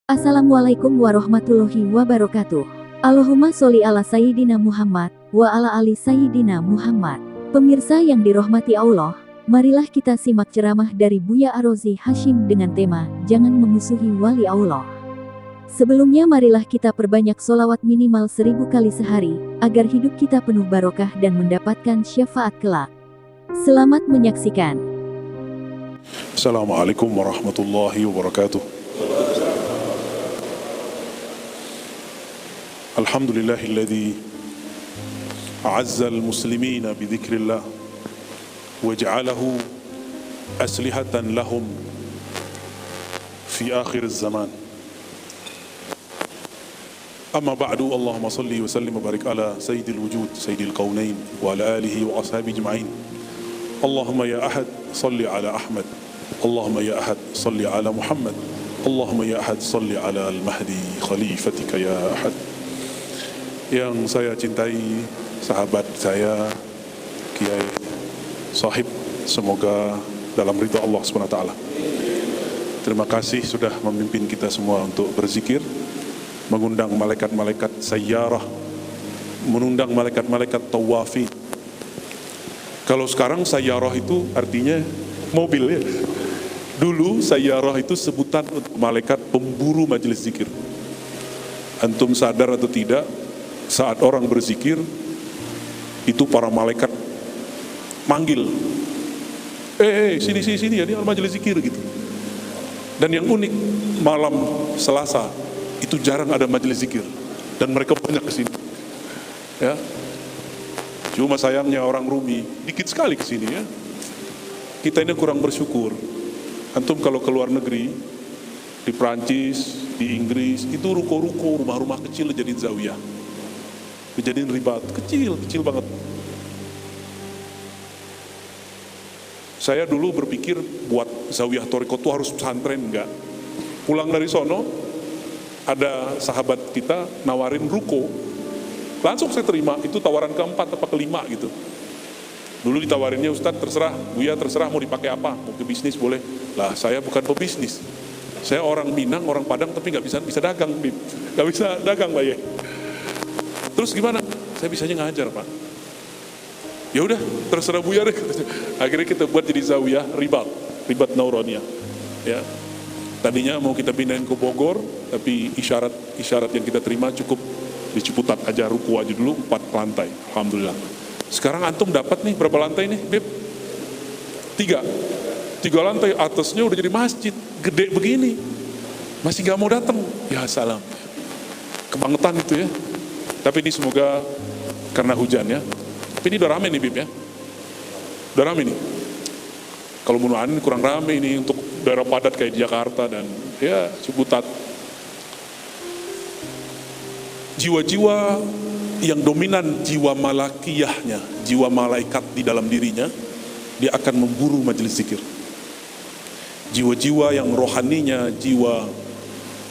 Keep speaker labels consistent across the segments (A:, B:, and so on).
A: Assalamualaikum warahmatullahi wabarakatuh. Allahumma sholli ala Sayyidina Muhammad, wa ala ali Sayyidina Muhammad. Pemirsa yang dirahmati Allah, marilah kita simak ceramah dari Buya Arozi Hashim dengan tema, Jangan Memusuhi Wali Allah. Sebelumnya marilah kita perbanyak sholawat minimal 1000 kali sehari, agar hidup kita penuh barokah dan mendapatkan syafaat kelak. Selamat menyaksikan.
B: Assalamualaikum warahmatullahi wabarakatuh. Alhamdulillahilladzi a'azza al-muslimina bi dzikrillah wa ja'alahu aslihatan lahum fi akhir az-zaman. Amma ba'du, Allahumma salli wa sallim wa barik ala sayyidil wujud, sayyidil qawnain wa ala alihi wa ashabihi ajma'in. Allahumma ya ahad salli ala Ahmad, Allahumma ya ahad salli ala Muhammad, Allahumma ya ahad salli ala al-mahdi khalifatika ya ahad. Yang saya cintai, sahabat saya, Kiai Sahib, semoga dalam ridha Allah SWT. Terima kasih sudah memimpin kita semua untuk berzikir, mengundang malaikat-malaikat sayyarah, mengundang malaikat-malaikat tawafi. Kalau sekarang sayyarah itu artinya mobil ya. Dulu sayyarah itu sebutan untuk malaikat pemburu majelis zikir. Antum sadar atau tidak, saat orang berzikir, itu para malaikat manggil, sini ya, di majelis zikir gitu. Dan yang unik, malam Selasa itu jarang ada majelis zikir, dan mereka banyak kesini. Ya, cuma sayangnya orang Rumi dikit sekali kesini ya. Kita ini kurang bersyukur. Antum kalau ke luar negeri, di Prancis, di Inggris, itu ruko-ruko, rumah-rumah kecil jadi zawiyah, dijadiin ribat, kecil banget. Saya dulu berpikir buat zawiyah thariqah itu harus pesantren, enggak. Pulang dari sono, ada sahabat kita nawarin ruko, langsung saya terima. Itu tawaran keempat atau kelima gitu. Dulu ditawarinnya, Ustadz terserah, Buya terserah mau dipakai apa, mau ke bisnis boleh. Lah saya bukan pebisnis, saya orang Minang, orang Padang, tapi nggak bisa dagang, nggak bisa dagang Pak ya. Terus gimana? Saya bisanya ngajar Pak. Ya udah, terserah Buya deh. Akhirnya kita buat jadi zawiyah ribat Nauroniyah. Ya, tadinya mau kita pindahin ke Bogor, tapi isyarat yang kita terima cukup di Ciputat aja, ruku aja dulu 4 lantai. Alhamdulillah. Sekarang antum dapat nih berapa lantai nih, Beb? 3 lantai, atasnya udah jadi masjid gede begini, masih gak mau datang. Ya salam, kebangetan itu ya. Tapi ini semoga karena hujan ya. Tapi ini udah rame nih Bib ya. Udah rame nih. Kalau Munuan kurang rame ini untuk daerah padat kayak di Jakarta dan ya Ciputat. Jiwa-jiwa yang dominan, jiwa malakiyahnya, jiwa malaikat di dalam dirinya, dia akan memburu majelis zikir. Jiwa-jiwa yang rohaninya, jiwa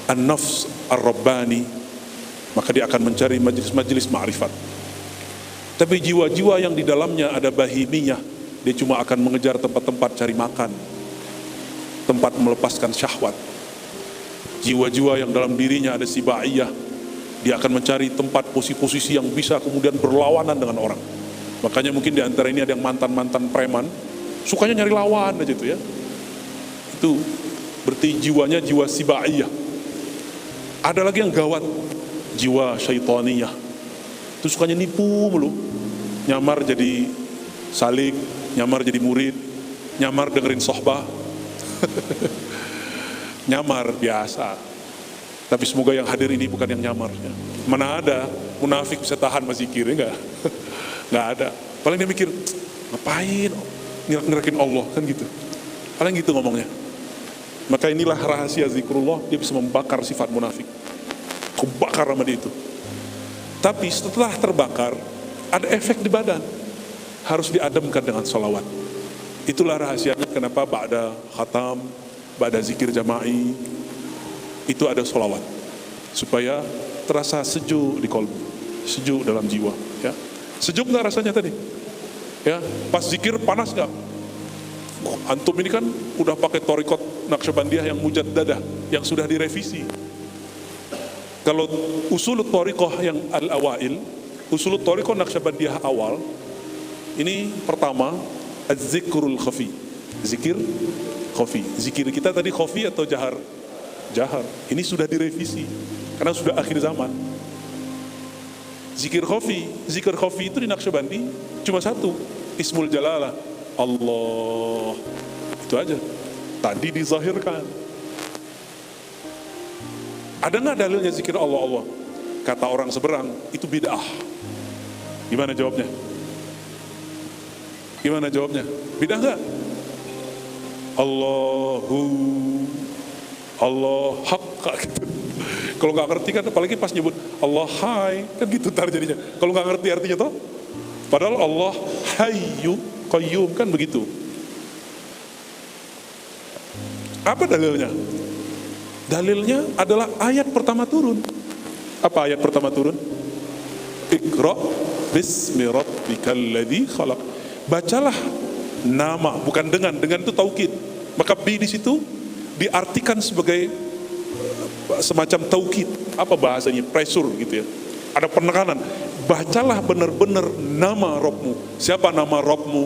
B: an-nafs ar-rabbani, maka dia akan mencari majelis-majelis ma'rifat. Tapi jiwa-jiwa yang di dalamnya ada bahimiyah, dia cuma akan mengejar tempat-tempat cari makan, tempat melepaskan syahwat. Jiwa-jiwa yang dalam dirinya ada sibaiyah, dia akan mencari tempat posisi-posisi yang bisa kemudian berlawanan dengan orang. Makanya mungkin di antara ini ada yang mantan-mantan preman, sukanya nyari lawan aja itu ya. Itu berarti jiwanya jiwa sibaiyah. Ada lagi yang gawat, jiwa syaitaniyah, itu sukanya nipu mulu, nyamar jadi salik, nyamar jadi murid, nyamar dengerin sohbah. Nyamar biasa. Tapi semoga yang hadir ini bukan yang nyamarnya. Mana ada munafik bisa tahan mazikir, enggak? Enggak ada. Paling dia mikir, ngapain ngerekin Allah kan gitu. Paling gitu ngomongnya. Maka inilah rahasia zikrullah, dia bisa membakar sifat munafik. Kebakar sama dia itu. Tapi setelah terbakar, ada efek di badan. Harus diademkan dengan sholawat. Itulah rahasianya kenapa ba'da khatam, ba'da zikir jama'i, itu ada sholawat. Supaya terasa sejuk di kolbu, sejuk dalam jiwa. Ya. Sejuk gak rasanya tadi? Ya, pas zikir panas gak? Antum ini kan udah pakai thariqat Naqsyabandiyah yang mujaddadah, yang sudah direvisi. Kalau usul thariqah yang al-awail, usul thariqah Naqsyabandiyah awal, ini pertama az-zikrul khafi. Zikir khafi. Zikir kita tadi khafi atau jahar? Jahar. Ini sudah direvisi karena sudah akhir zaman. Zikir khafi itu di Naqsyabandi cuma satu, Ismul Jalalah, Allah. Itu aja. Tadi dizahirkan. Ada nggak dalilnya zikir Allah Allah? Kata orang seberang itu bid'ah. Gimana jawabnya? Gimana jawabnya? Bid'ah nggak? Allah haqqa gitu. Kalau nggak ngerti kan, apalagi pas nyebut Allah hai kan gitu tar jadinya. Kalau nggak ngerti artinya toh, padahal Allah hayyu qayyum kan begitu. Apa dalilnya? Dalilnya adalah ayat pertama turun. Apa ayat pertama turun? Iqra bismi rabbikal ladzi khalaq. Bacalah nama, bukan dengan itu taukid. Maka bi di situ diartikan sebagai semacam taukid. Apa bahasanya? Pressure gitu ya. Ada penekanan. Bacalah benar-benar nama Rabbmu. Siapa nama Rabbmu?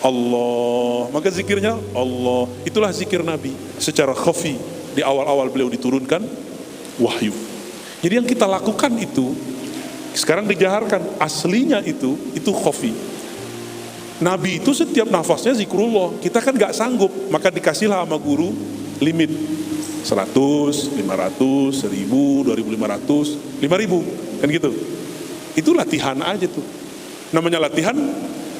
B: Allah. Maka zikirnya Allah. Itulah zikir Nabi secara khafi. Di awal-awal beliau diturunkan wahyu. Jadi yang kita lakukan itu sekarang dijaharkan. Aslinya itu khafi. Nabi itu setiap nafasnya zikrullah. Kita kan gak sanggup, maka dikasihlah sama guru limit 100, 500, 1000, 2500, 5000 kan gitu. Itu latihan aja tuh. Namanya latihan.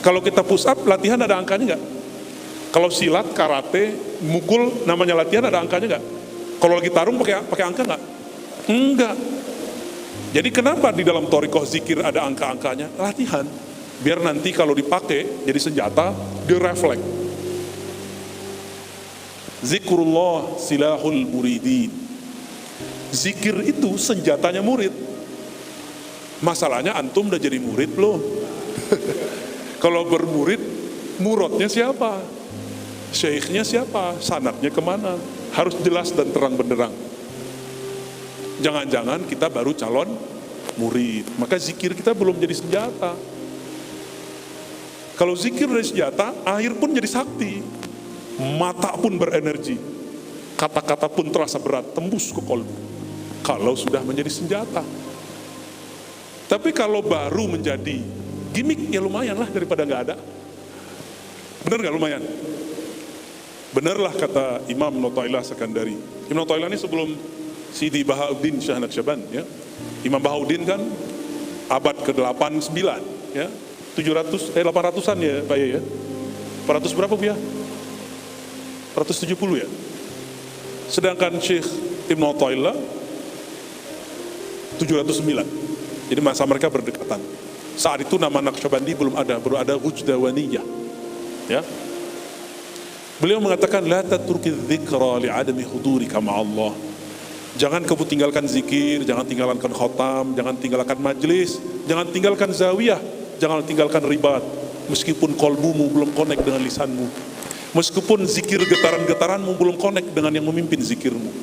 B: Kalau kita push up, latihan ada angkanya gak? Kalau silat, karate, mukul, namanya latihan ada angkanya gak? Kalau lagi tarung pakai angka nggak? Enggak. Jadi kenapa di dalam thariqah zikir ada angka-angkanya? Latihan. Biar nanti kalau dipakai jadi senjata, direfleks. Zikrullah silahul muridin. Zikir itu senjatanya murid. Masalahnya antum udah jadi murid belum? Kalau bermurid, muridnya siapa? Syekhnya siapa? Sanadnya kemana? Harus jelas dan terang benderang. Jangan-jangan kita baru calon murid, maka zikir kita belum jadi senjata. Kalau zikir dari senjata, air pun jadi sakti, mata pun berenergi, kata-kata pun terasa berat, tembus ke kolbu. Kalau sudah menjadi senjata. Tapi kalau baru menjadi gimmick, ya lumayan lah daripada nggak ada. Bener nggak lumayan? Benarlah kata Imam Notailah Sekandari. Imam Notailah ini sebelum Sidi Bahauddin Syah Naqsyaband ya. Imam Bahauddin kan abad ke-89 ya. 800-an ya Pak ya. 400 berapa Bu ya? 470 ya. Sedangkan Syekh Ibn Notailah 709. Jadi masa mereka berdekatan. Saat itu nama Naqsyabandi belum ada, baru ada Ghujdawaniyah. Ya. Beliau mengatakan la tatruki dzikra li'adami hudurika ma'allah. Jangan kamu tinggalkan zikir, jangan tinggalkan khotam, jangan tinggalkan majlis, jangan tinggalkan zawiyah, jangan tinggalkan ribat. Meskipun kolbumu belum connect dengan lisanmu, meskipun zikir getaran-getaranmu belum connect dengan yang memimpin zikirmu.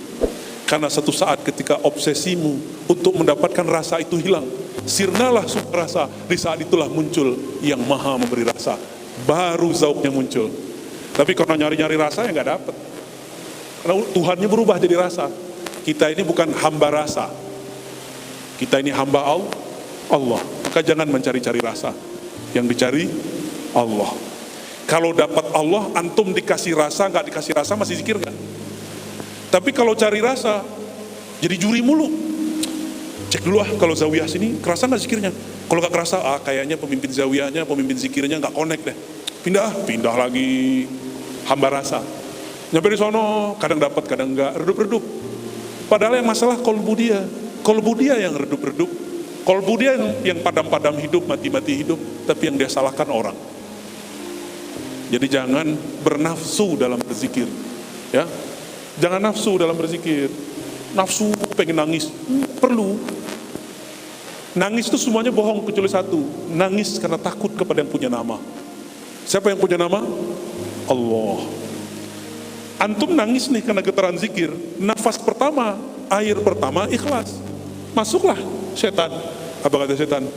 B: Karena satu saat ketika obsesimu untuk mendapatkan rasa itu hilang, sirnalah sumber rasa. Di saat itulah muncul yang maha memberi rasa, baru zauknya muncul. Tapi kalau nyari-nyari rasa ya nggak dapat. Karena Tuhannya berubah jadi rasa. Kita ini bukan hamba rasa. Kita ini hamba Allah. Maka jangan mencari-cari rasa. Yang dicari Allah. Kalau dapat Allah, antum dikasih rasa, nggak dikasih rasa masih zikir nggak? Tapi kalau cari rasa, jadi juri mulu. Cek dulu kalau zawiyah sini kerasa nggak zikirnya? Kalau nggak kerasa, kayaknya pemimpin zawiyahnya, pemimpin zikirnya nggak connect deh. Pindah lagi. Hamba rasa. Nyampe di sono, kadang dapat, kadang enggak, redup-redup. Padahal yang masalah kolbu dia. Kolbu dia yang redup-redup. Kolbu dia yang padam-padam hidup, mati-mati hidup. Tapi yang dia salahkan orang. Jadi jangan bernafsu dalam berzikir. Ya, jangan nafsu dalam berzikir. Nafsu pengen nangis, perlu. Nangis itu semuanya bohong kecuali satu. Nangis karena takut kepada yang punya nama. Siapa yang punya nama? Allah. Antum nangis nih karena getaran zikir. Nafas pertama, air pertama ikhlas. Masuklah setan. Apa kata setan?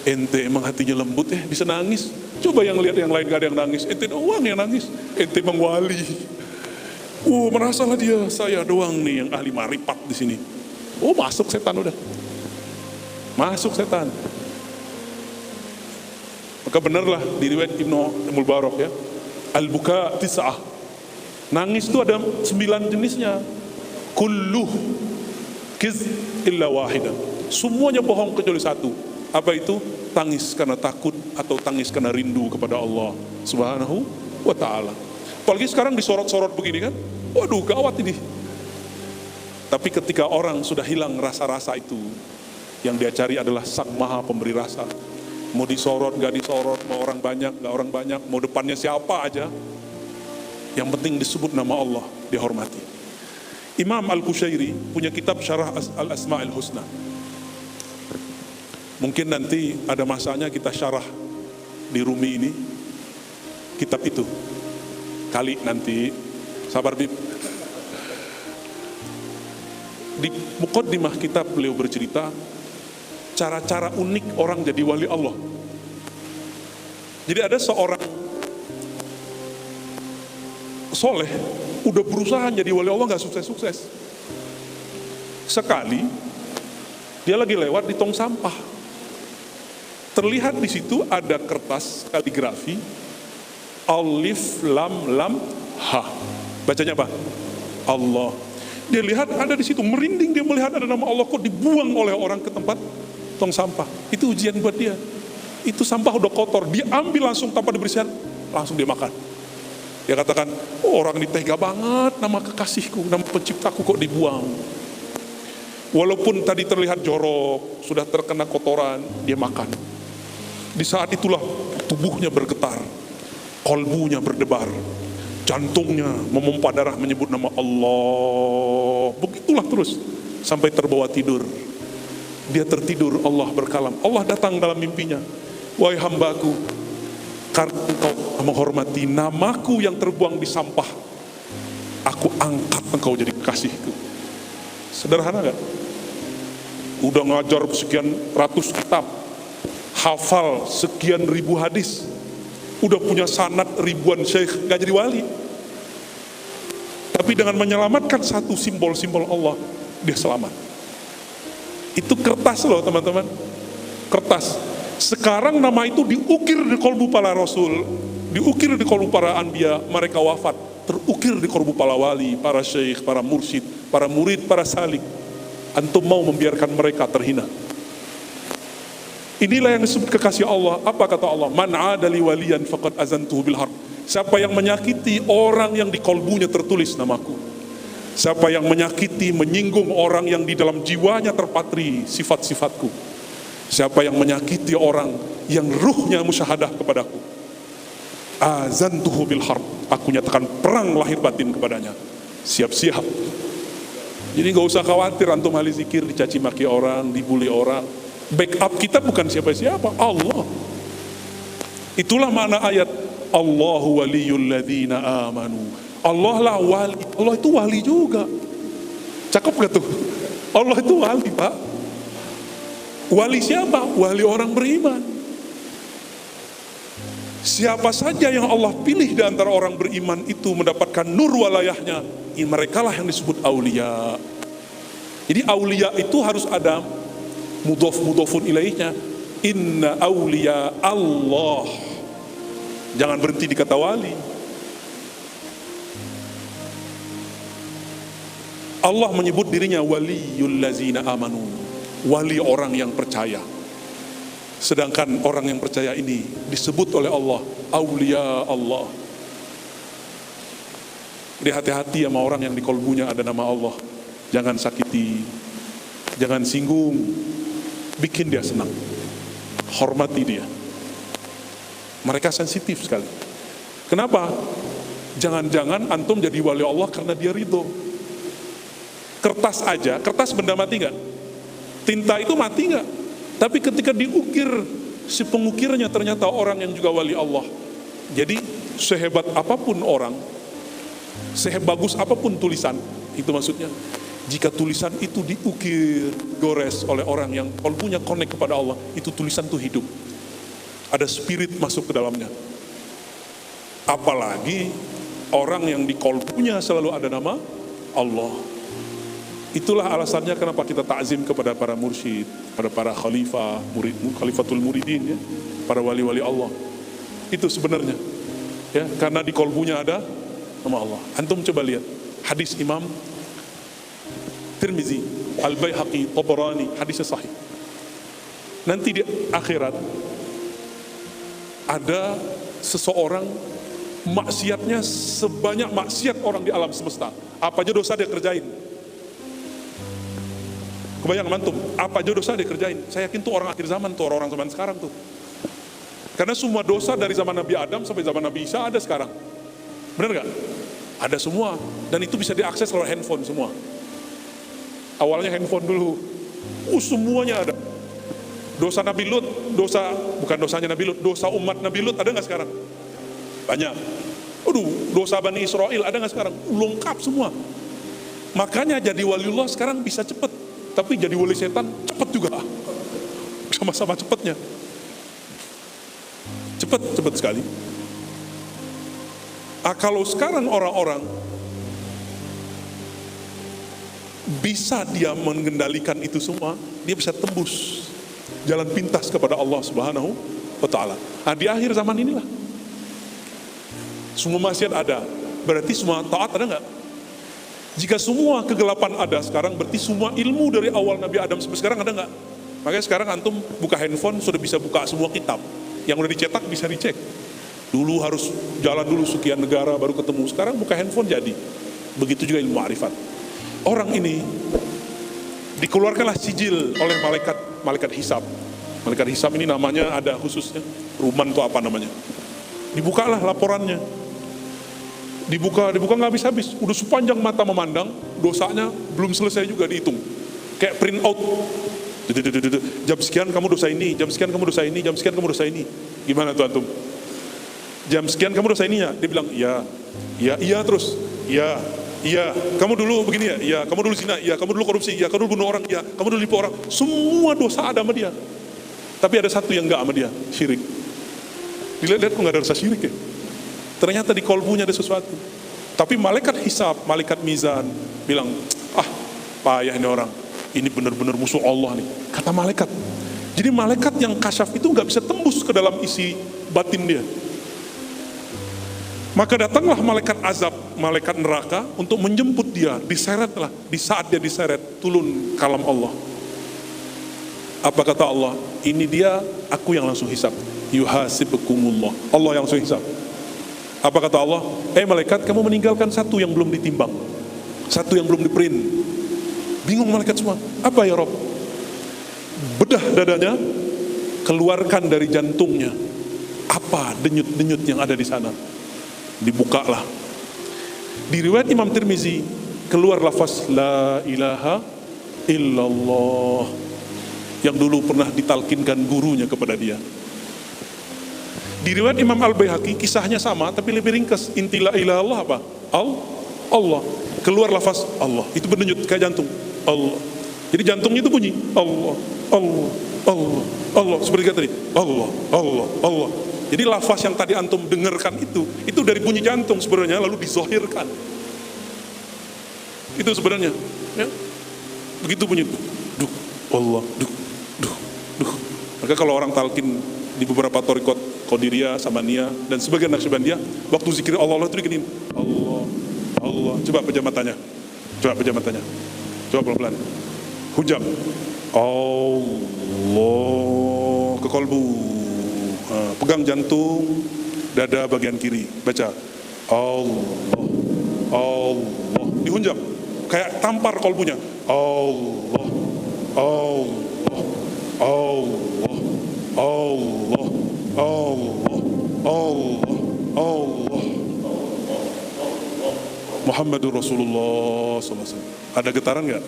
B: Ente emang hatinya lembut ya, bisa nangis. Coba yang lihat yang lain gak ada yang nangis, ente doang yang nangis. Ente emang wali. Merasalah dia, saya doang nih yang ahli maripat di sini. Masuk setan udah. Masuk setan. Maka benarlah di riwayat Ibnu Mubarak ya, al-buka tis'ah. Nangis itu ada 9 jenisnya. Kulluh kiz illa wahidah. Semuanya bohong kecuali satu. Apa itu? Tangis karena takut atau tangis karena rindu kepada Allah Subhanahu wa ta'ala. Apalagi sekarang disorot-sorot begini kan, waduh gawat ini. Tapi ketika orang sudah hilang rasa-rasa itu, yang dia cari adalah Sang Maha Pemberi Rasa. Mau disorot, gak disorot, mau orang banyak, gak orang banyak, mau depannya siapa aja, yang penting disebut nama Allah, dihormati. Imam Al-Qushairi punya kitab Syarah Al-Asma'il Husna. Mungkin nanti ada masanya kita syarah di Rumi ini kitab itu. Kali nanti, sabar Bib. Di muqaddimah kitab beliau bercerita cara-cara unik orang jadi wali Allah. Jadi ada seorang soleh udah berusaha jadi wali Allah gak sukses-sukses. Sekali dia lagi lewat di tong sampah. Terlihat di situ ada kertas kaligrafi alif lam lam ha. Bacanya apa? Allah. Dia lihat ada di situ, merinding dia melihat ada nama Allah kok dibuang oleh orang ke tempat tong sampah. Itu ujian buat dia. Itu sampah udah kotor, dia ambil langsung tanpa dibersihan, langsung dia makan. Dia katakan, orang ini tega banget, nama kekasihku, nama penciptaku kok dibuang. Walaupun tadi terlihat jorok, sudah terkena kotoran, dia makan. Di saat itulah tubuhnya bergetar, kolbunya berdebar, jantungnya memompa darah menyebut nama Allah. Begitulah terus sampai terbawa tidur. Dia tertidur, Allah berkalam. Allah datang dalam mimpinya. Wahai hambaku, karena engkau menghormati namaku yang terbuang di sampah, aku angkat engkau jadi kekasihku. Sederhana gak? Udah ngajar sekian ratus kitab, hafal sekian ribu hadis, udah punya sanad ribuan syekh, gak jadi wali. Tapi dengan menyelamatkan satu simbol-simbol Allah, dia selamat. Itu kertas loh teman-teman, kertas. Sekarang nama itu diukir di kolbu para rasul, diukir di kolbu para anbiya, mereka wafat, terukir di kolbu para wali, para syekh, para mursyid, para murid, para salik. Antum mau membiarkan mereka terhina? Inilah yang disebut kekasih Allah. Apa kata Allah? Man adali waliyan faqad azantuhu bil harb. Siapa yang menyakiti orang yang di kolbunya tertulis namaku, siapa yang menyakiti, menyinggung orang yang di dalam jiwanya terpatri sifat-sifatku, siapa yang menyakiti orang yang ruhnya musyahadah kepadaku, azantuhu bil harb, aku nyatakan perang lahir batin kepadanya. Siap-siap. Jadi gak usah khawatir antum ahli zikir dicaci maki orang, dibully orang. Backup kita bukan siapa-siapa, Allah. Itulah makna ayat Allahu waliyul ladzina amanu. Allah lah wali. Allah itu wali juga. Cakep gak tuh? Allah itu wali, Pak. Wali siapa? Wali orang beriman. Siapa saja yang Allah pilih di antara orang beriman itu mendapatkan nur walayahnya, mereka lah yang disebut aulia. Jadi aulia itu harus ada mudhaf-mudhafun ilaihnya. Inna aulia Allah. Jangan berhenti di kata wali. Allah menyebut dirinya waliyul ladzina amanu, wali orang yang percaya. Sedangkan orang yang percaya ini disebut oleh Allah aulia Allah. Jadi hati-hati sama orang yang di kolbunya ada nama Allah. Jangan sakiti, jangan singgung, bikin dia senang, hormati dia. Mereka sensitif sekali. Kenapa? Jangan-jangan antum jadi wali Allah karena dia ridho. Kertas aja, kertas benda mati gak? Tinta itu mati gak? Tapi ketika diukir, si pengukirnya ternyata orang yang juga wali Allah. Jadi sehebat apapun orang, sebagus apapun tulisan, itu maksudnya, Jika tulisan itu diukir, gores oleh orang yang kalbunya connect kepada Allah, itu tulisan itu hidup. Ada spirit masuk ke dalamnya. Apalagi orang yang di kalbunya selalu ada nama Allah. Itulah alasannya kenapa kita takzim kepada para mursyid, pada para khalifah, khalifatul muridin, ya, para wali-wali Allah. Itu sebenarnya, ya, karena di kalbunya ada nama Allah. Antum coba lihat hadis Imam Tirmizi, Al-Baihaqi, Tabarani, hadisnya sahih. Nanti di akhirat ada seseorang maksiatnya sebanyak maksiat orang di alam semesta. Apa aja dosa dia kerjain. Kebayang mantum, apa aja dosa dia kerjain. Saya yakin tuh orang akhir zaman tuh, orang-orang zaman sekarang tuh. Karena semua dosa dari zaman Nabi Adam sampai zaman Nabi Isa ada sekarang. Benar gak? Ada semua. Dan itu bisa diakses lewat handphone semua. Awalnya handphone dulu. Semuanya ada. Dosa Nabi Lut, bukan dosanya Nabi Lut, dosa umat Nabi Lut ada gak sekarang? Banyak. Dosa Bani Israel ada gak sekarang? Lengkap semua. Makanya jadi waliullah sekarang bisa cepet. Tapi jadi wali setan cepet juga. Sama-sama cepetnya. Cepet sekali. Kalau sekarang orang-orang bisa dia mengendalikan itu semua, dia bisa tembus jalan pintas kepada Allah Subhanahu wa ta'ala. Di akhir zaman inilah semua maksiat ada, berarti semua taat ada nggak? Jika semua kegelapan ada sekarang, berarti semua ilmu dari awal Nabi Adam sampai sekarang ada nggak? Makanya sekarang antum buka handphone sudah bisa buka semua kitab yang udah dicetak, bisa dicek. Dulu harus jalan dulu sekian negara baru ketemu, sekarang buka handphone jadi. Begitu juga ilmu ma'rifat. Orang ini dikeluarkanlah sijil oleh malaikat hisab. Malaikat hisab ini namanya ada khususnya, Ruman itu apa namanya. Dibukalah laporannya. Dibuka nggak habis-habis. Udah sepanjang mata memandang, dosanya belum selesai juga dihitung. Kayak print out. Jam sekian kamu dosa ini, jam sekian kamu dosa ini, jam sekian kamu dosa ini. Gimana tuh antum? Jam sekian kamu dosa ini ya? Dia bilang, iya terus. Iya, kamu dulu begini ya? Iya, kamu dulu zina, iya, kamu dulu korupsi, iya, kamu dulu bunuh orang, iya, kamu dulu nipu orang. Semua dosa ada sama dia. Tapi ada satu yang enggak sama dia, syirik. Dilihat-lihat kok enggak ada dosa syirik ya? Ternyata di kolbunya ada sesuatu. Tapi malaikat hisab, malaikat mizan bilang, payah ini orang. Ini benar-benar musuh Allah nih. Kata malaikat. Jadi malaikat yang kasyaf itu enggak bisa tembus ke dalam isi batin dia. Maka datanglah malaikat azab, malaikat neraka untuk menjemput dia, diseretlah. Di saat dia diseret, turun kalam Allah. Apa kata Allah? Ini dia, aku yang langsung hisab. Yuhasibukumullah. Allah yang langsung hisab. Apa kata Allah? Malaikat, kamu meninggalkan satu yang belum ditimbang, satu yang belum diprint. Bingung malaikat semua. Apa ya Rob? Bedah dadanya, keluarkan dari jantungnya. Apa denyut-denyut yang ada di sana? Dibukalah. Di riwayat Imam Tirmizi keluar lafaz la ilaha illallah yang dulu pernah ditalkinkan gurunya kepada dia. Di riwayat Imam Al-Baihaqi kisahnya sama tapi lebih ringkas. Inti la ilaha illallah apa? Allah. Keluar lafaz Allah. Itu berdenyut kayak jantung. Allah. Jadi jantungnya itu bunyi Allah. Seperti kata tadi. Allah. Jadi lafaz yang tadi antum dengarkan itu dari bunyi jantung sebenarnya lalu dizohirkan. Itu sebenarnya, ya. Begitu bunyi duh, Allah, duh. Maka kalau orang talkin di beberapa thariqat Qadiriyah, Samaniyah dan sebagian Naqsyabandiyah, waktu zikir Allah itu diginiin. Allah. Coba pejam matanya. Coba pelan-pelan. Hujam. Allah ke kolbu. Pegang jantung, dada bagian kiri, baca Allah, dihunjam, kayak tampar kolbunya, Allah. Muhammadur Rasulullah SAW. Ada getaran nggak?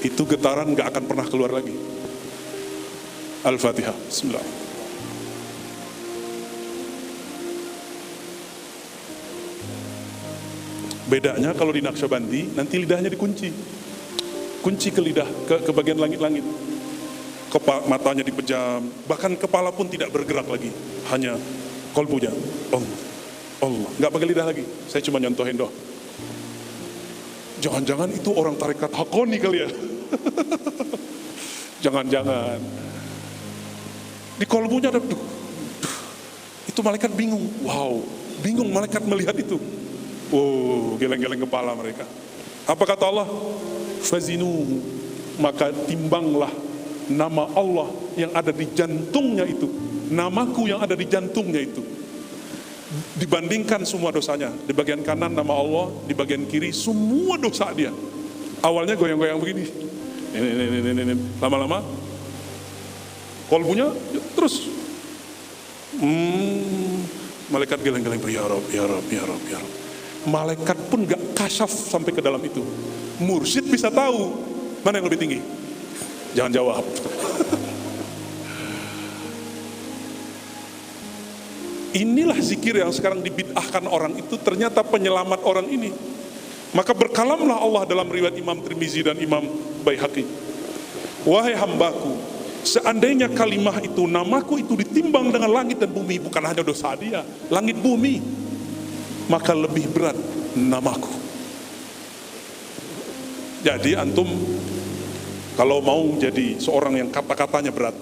B: Itu getaran nggak akan pernah keluar lagi. Al-Fatihah. Bismillah. Bedanya kalau di Naqsyabandi nanti lidahnya dikunci. kunci ke lidah, ke bagian langit-langit. Matanya dipejam, bahkan kepala pun tidak bergerak lagi, hanya kolbunya. Allah, nggak pakai lidah lagi. Saya cuma nyontohin doh. Jangan-jangan itu orang tarekat Hakoni kali ya? Jangan-jangan. Di kolbunya ada, itu malaikat bingung. Wow, bingung malaikat melihat itu. Wow, geleng-geleng kepala mereka. Apa kata Allah? Fazinuhu, maka timbanglah nama Allah yang ada di jantungnya itu, namaku yang ada di jantungnya itu, dibandingkan semua dosanya. Di bagian kanan nama Allah, di bagian kiri semua dosa dia. Awalnya goyang-goyang begini, ini. Lama-lama kolbunya terus malaikat geleng-geleng, ya Rob, ya Rob, ya Rob, ya Rob. Malaikat pun gak kasyaf sampai ke dalam itu. Mursyid bisa tahu mana yang lebih tinggi. Jangan jawab. Inilah zikir yang sekarang dibid'ahkan orang itu, ternyata penyelamat orang ini. Maka berkalamlah Allah dalam riwayat Imam Tirmizi dan Imam Baihaqi. Wahai hambaku, seandainya kalimah itu, namaku itu ditimbang dengan langit dan bumi, bukan hanya dosa dia, langit bumi, maka lebih berat namaku. Jadi antum kalau mau jadi seorang yang kata-katanya berat,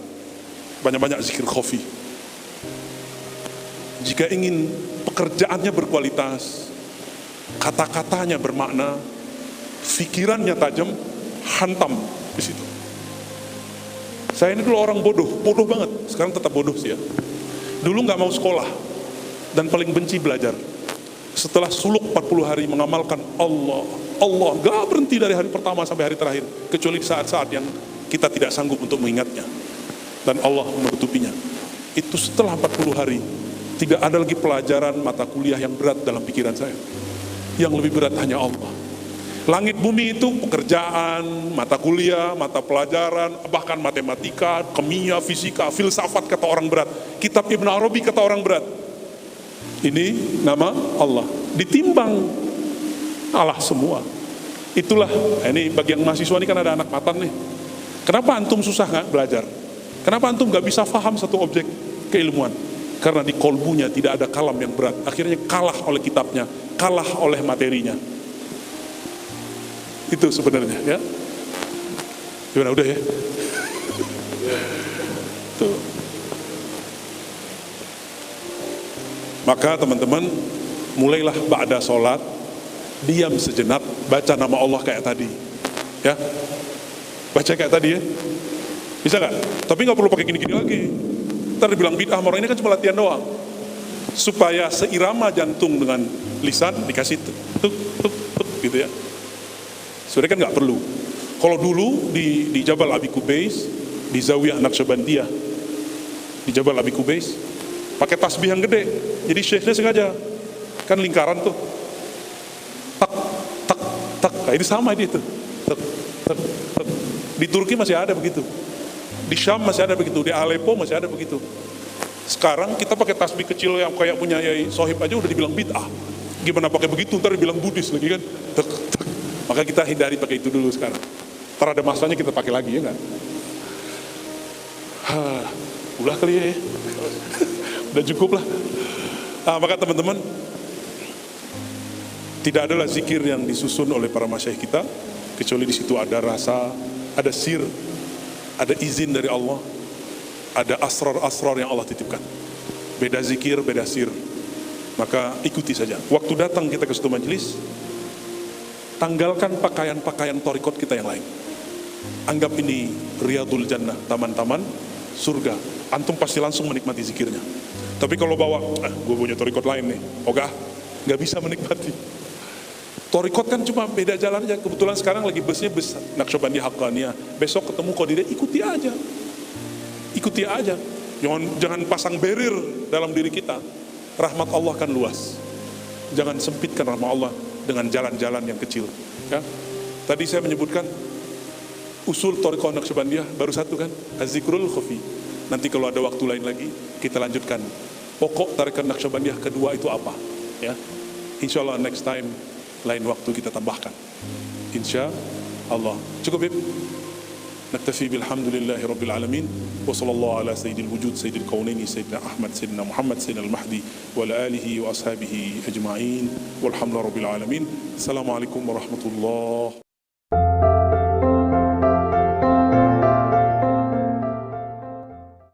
B: banyak-banyak zikir khafi. Jika ingin pekerjaannya berkualitas, kata-katanya bermakna, fikirannya tajam, hantam di situ. Saya ini dulu orang bodoh banget. Sekarang tetap bodoh sih ya. Dulu nggak mau sekolah dan paling benci belajar. Setelah suluk 40 hari mengamalkan Allah, gak berhenti dari hari pertama sampai hari terakhir, kecuali saat-saat yang kita tidak sanggup untuk mengingatnya dan Allah menutupinya. Itu setelah 40 hari tidak ada lagi pelajaran mata kuliah yang berat dalam pikiran saya. Yang lebih berat hanya Allah. Langit bumi itu pekerjaan, mata kuliah, mata pelajaran, bahkan matematika, kimia, fisika, filsafat kata orang berat, kitab Ibn Arabi kata orang berat. Ini nama Allah, ditimbang Allah semua. Itulah, ini bagi yang mahasiswa ini kan ada anak matan nih. Kenapa antum susah nggak belajar? Kenapa antum nggak bisa paham satu objek keilmuan? Karena di kolbunya tidak ada kalam yang berat. Akhirnya kalah oleh kitabnya, kalah oleh materinya. Itu sebenarnya ya. Gimana, udah ya? Tuh. Maka teman-teman, mulailah ba'da sholat, diam sejenak, baca nama Allah kayak tadi ya. Baca kayak tadi ya. Bisa gak? Tapi gak perlu pakai gini-gini lagi. Ntar dibilang bid'ah, orang ini kan cuma latihan doang. Supaya seirama jantung dengan lisan, dikasih tuk gitu ya. Sebenarnya kan gak perlu. Kalau dulu di Jabal Abi Kubais, di Zawiyah Naqsyabandiyah, di Jabal Abi Kubais, pakai tasbih yang gede. Jadi syekhnya sengaja, kan lingkaran tuh, tak tak tak. Nah, ini sama ini tuh, tak tak tak. Di Turki masih ada begitu, di Syam masih ada begitu, di Aleppo masih ada begitu. Sekarang kita pakai tasbih kecil yang kayak punya Yai Sohib aja udah dibilang bid'ah. Gimana pakai begitu? Ntar dibilang Buddhis lagi kan. Tak tak. Maka kita hindari pakai itu dulu sekarang. Ntar ada masanya kita pakai lagi ya nggak? Udah kali ya. Udah cukup lah. Maka teman-teman, tidak adalah zikir yang disusun oleh para masyayikh kita kecuali di situ ada rasa, ada sir, ada izin dari Allah, ada asrar-asrar yang Allah titipkan. Beda zikir, beda sir. Maka ikuti saja. Waktu datang kita ke suatu majelis, tanggalkan pakaian-pakaian torikot kita yang lain. Anggap ini Riyadul Jannah, taman-taman surga. Antum pasti langsung menikmati zikirnya. Tapi kalau bawa, gue punya torikot lain nih, nggak bisa menikmati. Torikot kan cuma beda jalan aja. Kebetulan sekarang lagi busnya bus Naqsyabandiyah Haqqaniyah. Besok ketemu Qadiriyah, ikuti aja. Jangan pasang barrier dalam diri kita. Rahmat Allah kan luas. Jangan sempitkan rahmat Allah dengan jalan-jalan yang kecil. Ya. Tadi saya menyebutkan usul torikot Naqsyabandiyah baru satu kan, az-zikrul khafi. Nanti kalau ada waktu lain lagi kita lanjutkan. Pokok tarikat Naqsyabandiyah kedua itu apa? Ya, insya Allah next time lain waktu kita tambahkan. Insya Allah. Cukup Bib? نكتفي بالحمد لله رب العالمين وصلى الله على سيد الوجود سيد الكونين سيدنا أحمد سيدنا محمد سيدنا المهدي وعلى آله وأصحابه أجمعين والحمد لله رب العالمين. السلام عليكم ورحمة الله.